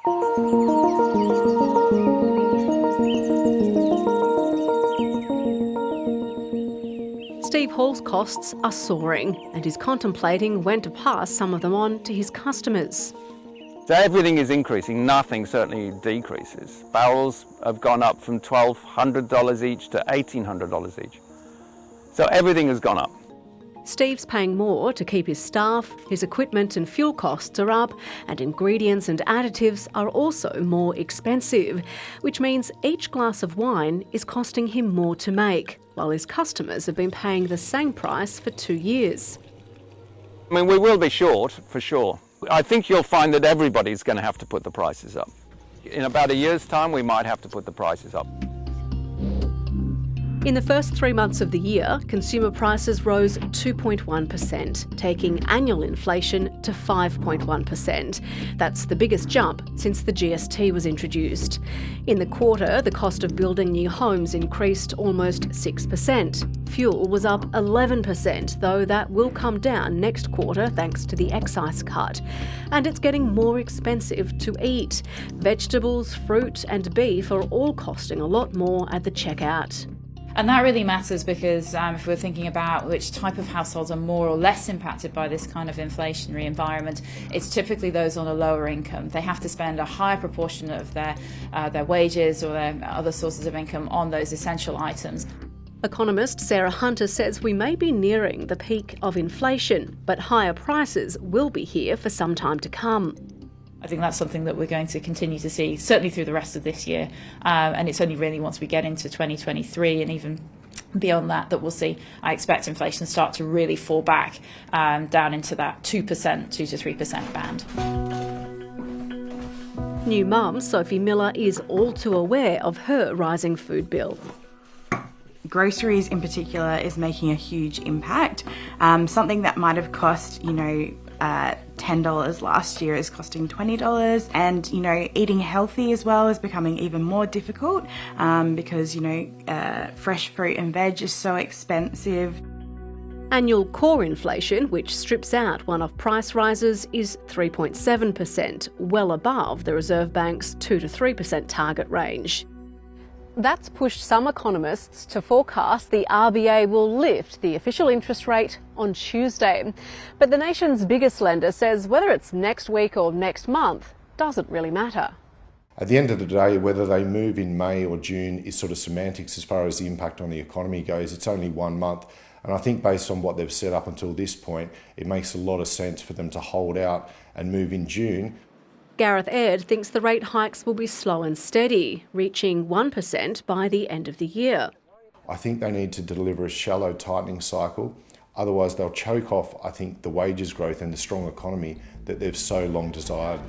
Steve Hall's costs are soaring and he's contemplating when to pass some of them on to his customers. So everything is increasing, nothing certainly decreases. Barrels have gone up from $1,200 each to $1,800 each. So everything has gone up. Steve's paying more to keep his staff, his equipment and fuel costs are up, and ingredients and additives are also more expensive, which means each glass of wine is costing him more to make, while his customers have been paying the same price for 2 years. I mean, we will be short, for sure. I think you'll find that everybody's going to have to put the prices up. In about a year's time, we might have to put the prices up. In the first 3 months of the year, consumer prices rose 2.1%, taking annual inflation to 5.1%. That's the biggest jump since the GST was introduced. In the quarter, the cost of building new homes increased almost 6%. Fuel was up 11%, though that will come down next quarter thanks to the excise cut. And it's getting more expensive to eat. Vegetables, fruit and beef are all costing a lot more at the checkout. And that really matters because if we're thinking about which type of households are more or less impacted by this kind of inflationary environment, it's typically those on a lower income. They have to spend a higher proportion of their wages or their other sources of income on those essential items. Economist Sarah Hunter says we may be nearing the peak of inflation, but higher prices will be here for some time to come. I think that's something that we're going to continue to see, certainly through the rest of this year. And it's only really once we get into 2023 and even beyond that we'll see, I expect inflation start to really fall back down into that 2% to 3% band. New mum Sophie Miller is all too aware of her rising food bill. Groceries in particular is making a huge impact. Something that might have cost, $10 last year is costing $20, and eating healthy as well is becoming even more difficult because fresh fruit and veg is so expensive. Annual core inflation, which strips out one-off price rises, is 3.7%, well above the Reserve Bank's 2 to 3% target range. That's pushed some economists to forecast the RBA will lift the official interest rate on Tuesday. But the nation's biggest lender says whether it's next week or next month doesn't really matter. At the end of the day, whether they move in May or June is sort of semantics as far as the impact on the economy goes. It's only 1 month. And I think based on what they've set up until this point, it makes a lot of sense for them to hold out and move in June. Gareth thinks the rate hikes will be slow and steady, reaching 1% by the end of the year. I think they need to deliver a shallow tightening cycle. Otherwise, they'll choke off, I think, the wages growth and the strong economy that they've so long desired.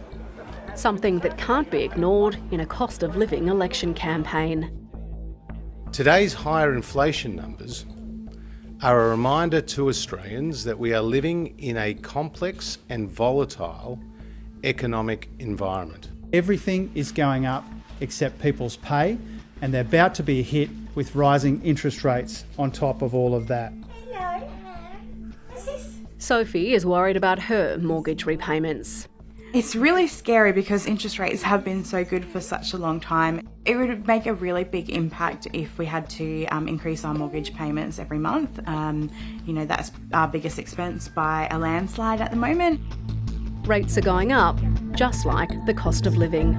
Something that can't be ignored in a cost of living election campaign. Today's higher inflation numbers are a reminder to Australians that we are living in a complex and volatile economic environment. Everything is going up except people's pay, and they're about to be hit with rising interest rates on top of all of that. Sophie is worried about her mortgage repayments. It's really scary because interest rates have been so good for such a long time. It would make a really big impact if we had to increase our mortgage payments every month. That's our biggest expense by a landslide at the moment. Rates are going up, just like the cost of living.